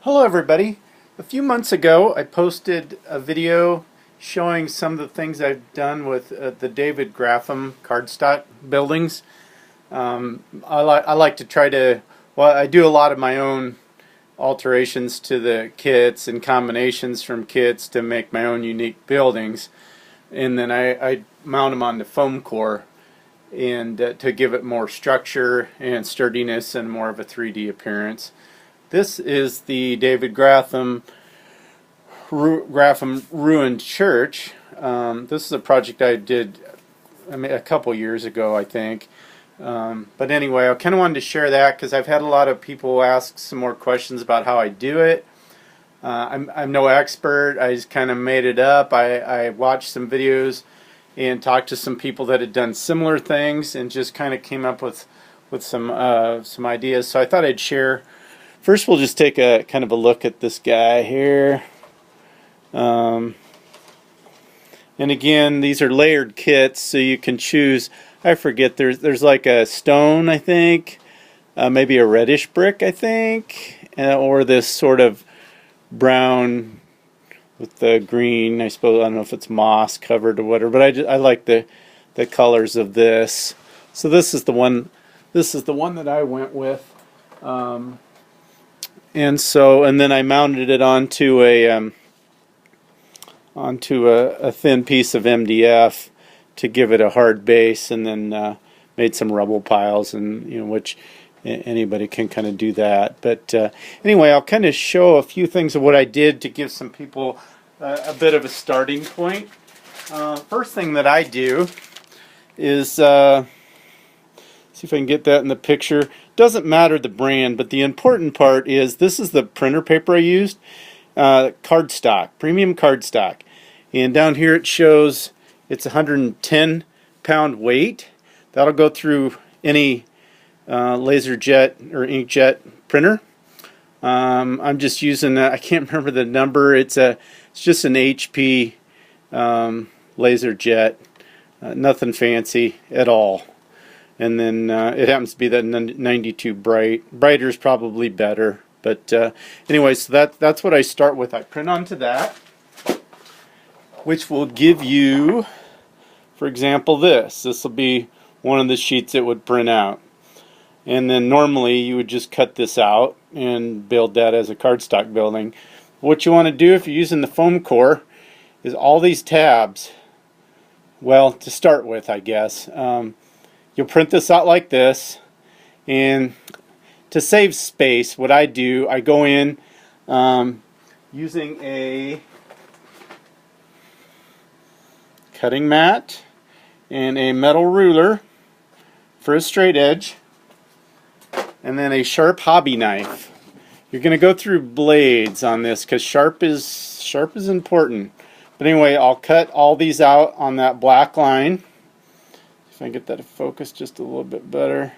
Hello everybody. A few months ago I posted a video showing some of the things I've done with the Dave Graffam cardstock buildings. I like to try to, well, I do a lot of my own alterations to the kits and combinations from kits to make my own unique buildings, and then I mount them on the foam core and to give it more structure and sturdiness and more of a 3D appearance. This is the Dave Graffam Ruined Church. This is a project I did a couple years ago, I think. But anyway, I kind of wanted to share that because I've had a lot of people ask some more questions about how I do it. I'm no expert. I just kind of made it up. I watched some videos and talked to some people that had done similar things and just kind of came up with some ideas. So I thought I'd share. First, we'll just take a kind of a look at this guy here. And again, these are layered kits, so you can choose. I forget. There's like a stone, I think, maybe a reddish brick, I think, or this sort of brown with the green. I suppose I don't know if it's moss covered or whatever, but I like the colors of this. So this is the one. This is the one that I went with. And then I mounted it onto a thin piece of MDF to give it a hard base, and then made some rubble piles, and which anybody can kind of do that. But anyway, I'll kind of show a few things of what I did to give some people a bit of a starting point. First thing that I do is see if I can get that in the picture. Doesn't matter the brand, but the important part is this is the printer paper I used, cardstock, premium cardstock, and down here it shows it's 110 pound weight. That'll go through any laser jet or inkjet printer. I'm just using I can't remember the number. It's just an HP laser jet, nothing fancy at all. And then it happens to be that 92 bright. Brighter is probably better. But anyway, so that's what I start with. I print onto that, which will give you, for example, this. This will be one of the sheets it would print out. And then normally you would just cut this out and build that as a cardstock building. What you want to do if you're using the foam core is all these tabs, well, to start with, I guess, you'll print this out like this, and to save space, what I do, I go in using a cutting mat and a metal ruler for a straight edge, and then a sharp hobby knife. You're going to go through blades on this because sharp is important. But anyway, I'll cut all these out on that black line. If I get that to focus just a little bit better.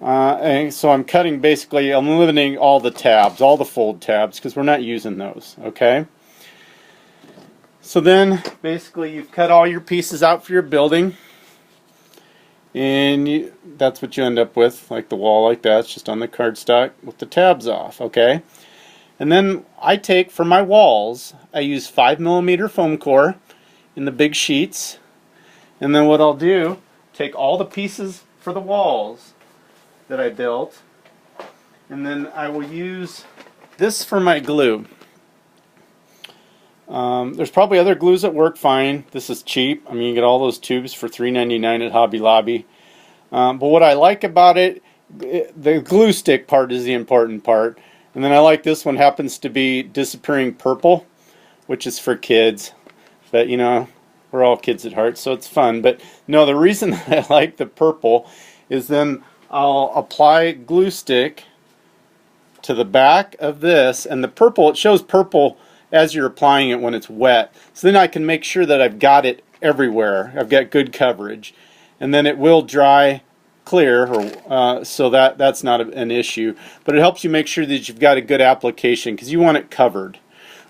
And so I'm cutting, basically, I'm eliminating all the tabs, all the fold tabs, because we're not using those, okay? So then, basically, you've cut all your pieces out for your building, and that's what you end up with, like the wall like that. It's just on the cardstock with the tabs off, okay? And then I take, for my walls, I use 5mm foam core in the big sheets. And then what I'll do, take all the pieces for the walls that I built, and then I will use this for my glue. There's probably other glues that work fine. This is cheap. I mean, you get all those tubes for $3.99 at Hobby Lobby. But what I like about it, the glue stick part is the important part. And then I like this one, happens to be disappearing purple, which is for kids. But we're all kids at heart, so it's fun. But no, the reason that I like the purple is then I'll apply glue stick to the back of this, and the purple, it shows purple as you're applying it when it's wet. So then I can make sure that I've got it everywhere. I've got good coverage. And then it will dry clear, so that's not an issue. But it helps you make sure that you've got a good application because you want it covered.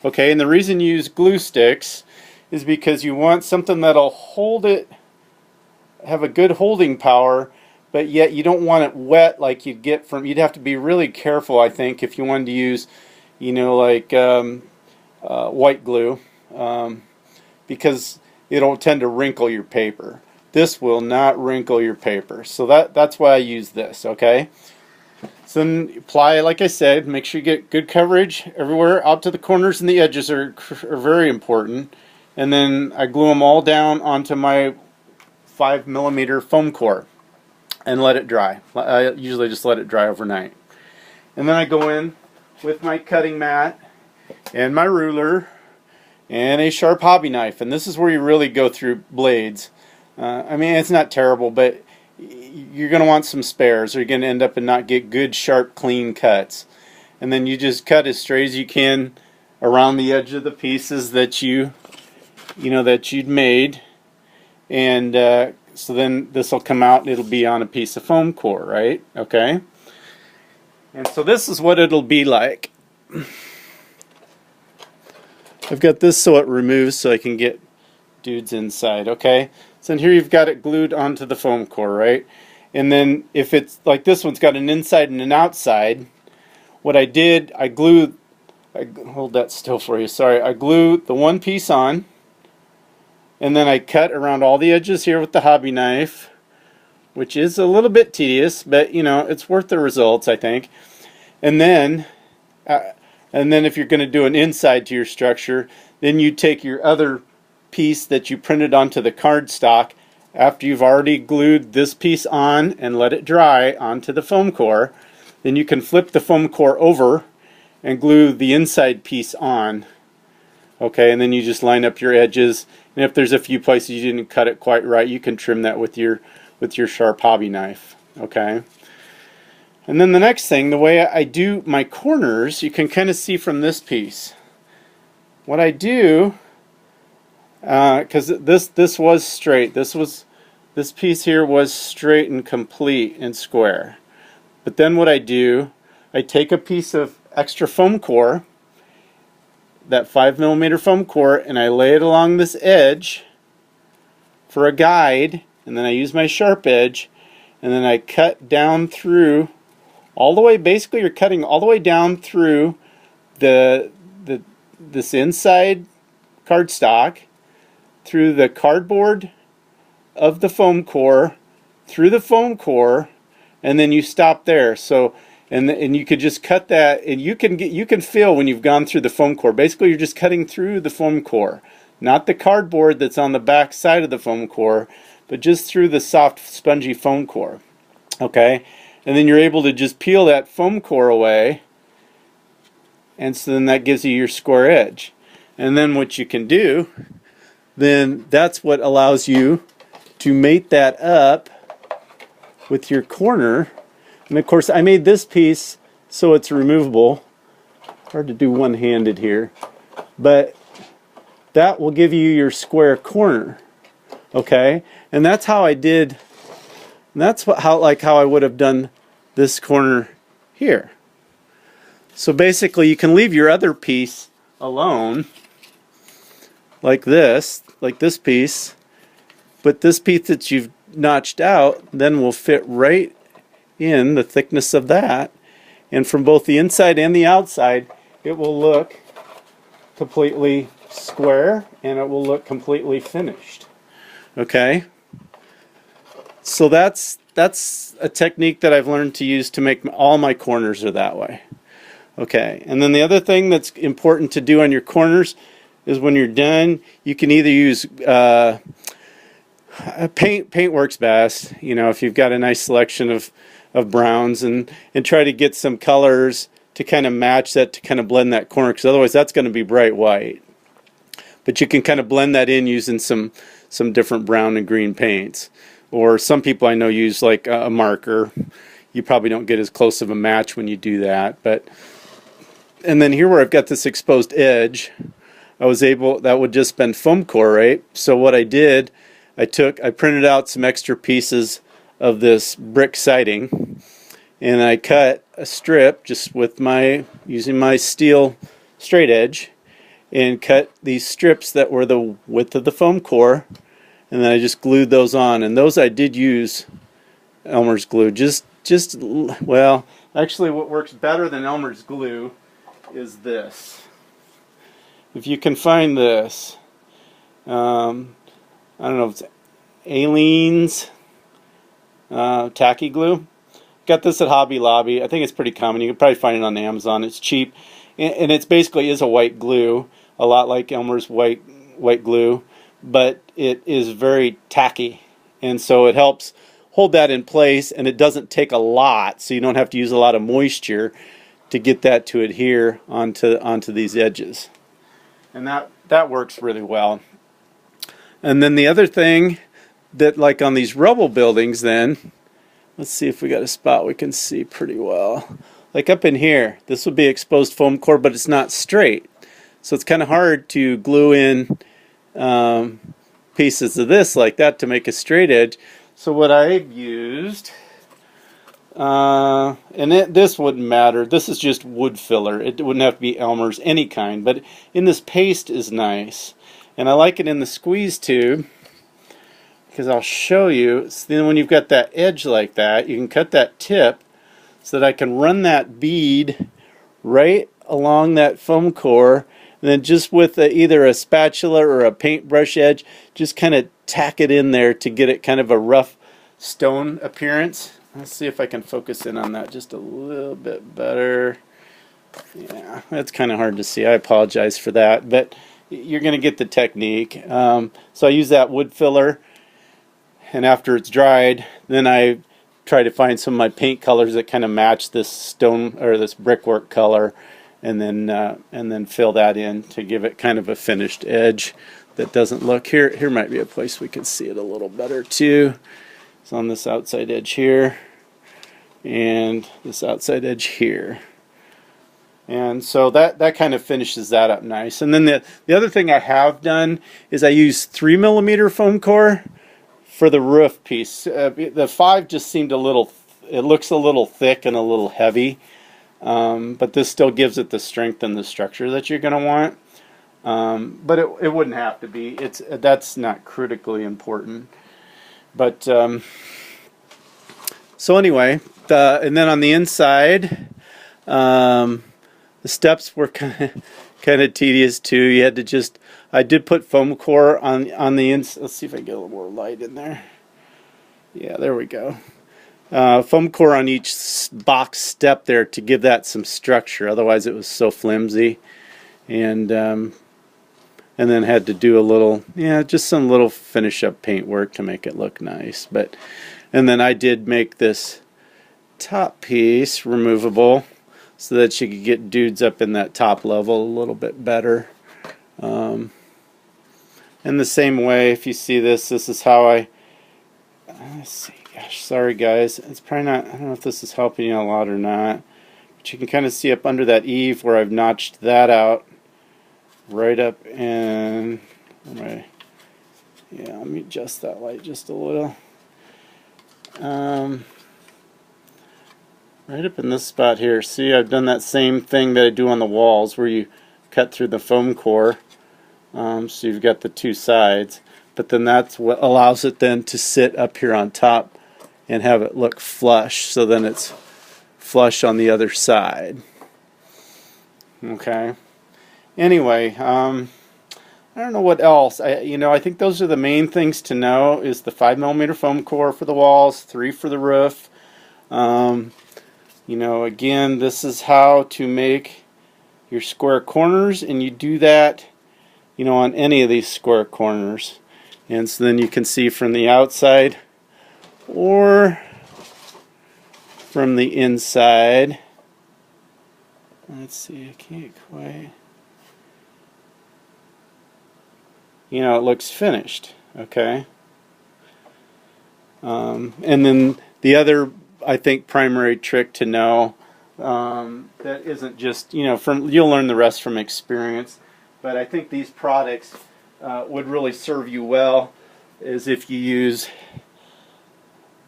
Okay, and the reason you use glue sticks is because you want something that'll hold it, have a good holding power, but yet you don't want it wet like you'd have to be really careful, I think, if you wanted to use like white glue, because it'll tend to wrinkle your paper. This will not wrinkle your paper, so that's why I use this. Okay, so then apply, like I said, make sure you get good coverage everywhere. Out to the corners and the edges are very important. And then I glue them all down onto my 5mm foam core and let it dry. I usually just let it dry overnight. And then I go in with my cutting mat and my ruler and a sharp hobby knife. And this is where you really go through blades. I mean, it's not terrible, but you're going to want some spares, or you're going to end up and not get good, sharp, clean cuts. And then you just cut as straight as you can around the edge of the pieces that you'd made. And so then this will come out and it'll be on a piece of foam core, right? Okay. And so this is what it'll be like. I've got this so it removes so I can get dudes inside, okay? So here you've got it glued onto the foam core, right? And then if it's like this one's got an inside and an outside, what I did, I hold that still for you, sorry. I glued the one piece on, and then I cut around all the edges here with the hobby knife, which is a little bit tedious, but it's worth the results, I think. And then if you're going to do an inside to your structure, then you take your other piece that you printed onto the cardstock after you've already glued this piece on and let it dry onto the foam core. Then you can flip the foam core over and glue the inside piece on. Okay, and then you just line up your edges, and if there's a few places you didn't cut it quite right, you can trim that with your sharp hobby knife. Okay. And then the next thing, the way I do my corners, you can kind of see from this piece. What I do, because this was straight, this piece here was straight and complete and square. But then what I do, I take a piece of extra foam core, that 5mm foam core, and I lay it along this edge for a guide, and then I use my sharp edge, and then I cut down through all the way. Basically you're cutting all the way down through this inside cardstock, through the cardboard of the foam core, through the foam core, and then you stop there. So and you could just cut that, and you can feel when you've gone through the foam core. Basically you're just cutting through the foam core, not the cardboard that's on the back side of the foam core, but just through the soft spongy foam core. Okay, and then you're able to just peel that foam core away, and so then that gives you your square edge. And then what you can do, then that's what allows you to mate that up with your corner. And of course I made this piece so it's removable. Hard to do one-handed here, but that will give you your square corner. Okay, and that's how I did. And that's how I would have done this corner here. So basically you can leave your other piece alone, like this piece, but this piece that you've notched out then will fit right in the thickness of that, and from both the inside and the outside it will look completely square and it will look completely finished. Okay, so that's a technique that I've learned to use to make all my corners are that way. Okay, and then the other thing that's important to do on your corners is when you're done, you can either use paint works best, if you've got a nice selection of browns, and try to get some colors to kind of match that, to kind of blend that corner, because otherwise that's going to be bright white. But you can kind of blend that in using some different brown and green paints. Or some people I know use like a marker. You probably don't get as close of a match when you do that. And then here where I've got this exposed edge, that would just been foam core, right? So what I did, I printed out some extra pieces of this brick siding, and I cut a strip just with using my steel straight edge, and cut these strips that were the width of the foam core, and then I just glued those on. And those I did use Elmer's glue. Well, actually what works better than Elmer's glue is this. If you can find this, I don't know if it's Aleene's tacky glue. Got this at Hobby Lobby. I think it's pretty common. You can probably find it on Amazon. It's cheap, and it's basically is a white glue, a lot like Elmer's white glue, but it is very tacky, and so it helps hold that in place, and it doesn't take a lot, so you don't have to use a lot of moisture to get that to adhere onto these edges, and that works really well. And then the other thing that, like on these rubble buildings, then let's see if we got a spot we can see pretty well. Like up in here, this would be exposed foam core, but it's not straight. So it's kind of hard to glue in pieces of this like that to make a straight edge. So what I've used, this wouldn't matter. This is just wood filler. It wouldn't have to be Elmer's, any kind. But in this paste is nice. And I like it in the squeeze tube, because I'll show you. So then when you've got that edge like that, you can cut that tip so that I can run that bead right along that foam core, and then just with either a spatula or a paintbrush edge, just kind of tack it in there to get it kind of a rough stone appearance. Let's see if I can focus in on that just a little bit better. Yeah, that's kind of hard to see. I apologize for that, but you're going to get the technique. So I use that wood filler, and after it's dried, then I try to find some of my paint colors that kind of match this stone or this brickwork color, and then fill that in to give it kind of a finished edge that doesn't look. Here might be a place we can see it a little better too. It's on this outside edge here and this outside edge here. And so that kind of finishes that up nice. And then the other thing I have done is I use 3mm foam core for the roof piece. The 5 just seemed it looks a little thick and a little heavy, but this still gives it the strength and the structure that you're going to want. But it wouldn't have to be. That's not critically important. But so anyway, and then on the inside, the steps were kind of tedious too. You had to I did put foam core on the inside. Let's see if I can get a little more light in there. Yeah, there we go. Foam core on each box step there to give that some structure. Otherwise, it was so flimsy, and then had to do a little, just some little finish up paint work to make it look nice. And then I did make this top piece removable, so that you could get dudes up in that top level a little bit better. In the same way, if you see this is how let's see, gosh, sorry guys, it's probably not, I don't know if this is helping you a lot or not, but you can kind of see up under that eave where I've notched that out, right up in, let me adjust that light just a little. Right up in this spot here. See, I've done that same thing that I do on the walls where you cut through the foam core. So you've got the two sides. But then that's what allows it then to sit up here on top and have it look flush. So then it's flush on the other side. Okay. Anyway, I don't know what else. I think those are the main things to know, is the 5mm foam core for the walls, 3 for the roof. Again, this is how to make your square corners, and you do that, on any of these square corners. And so then you can see from the outside or from the inside. Let's see, I can't quite. It looks finished, okay? And then the other, I think, primary trick to know, that isn't just, you'll learn the rest from experience, but I think these products would really serve you well, is if you use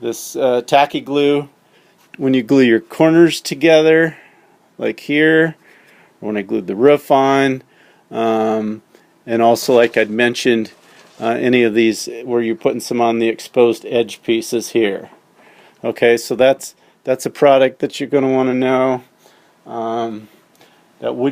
this tacky glue when you glue your corners together, like here, or when I glued the roof on, and also, like I'd mentioned, any of these where you're putting some on the exposed edge pieces here. Okay, so that's a product that you're going to want to know. That would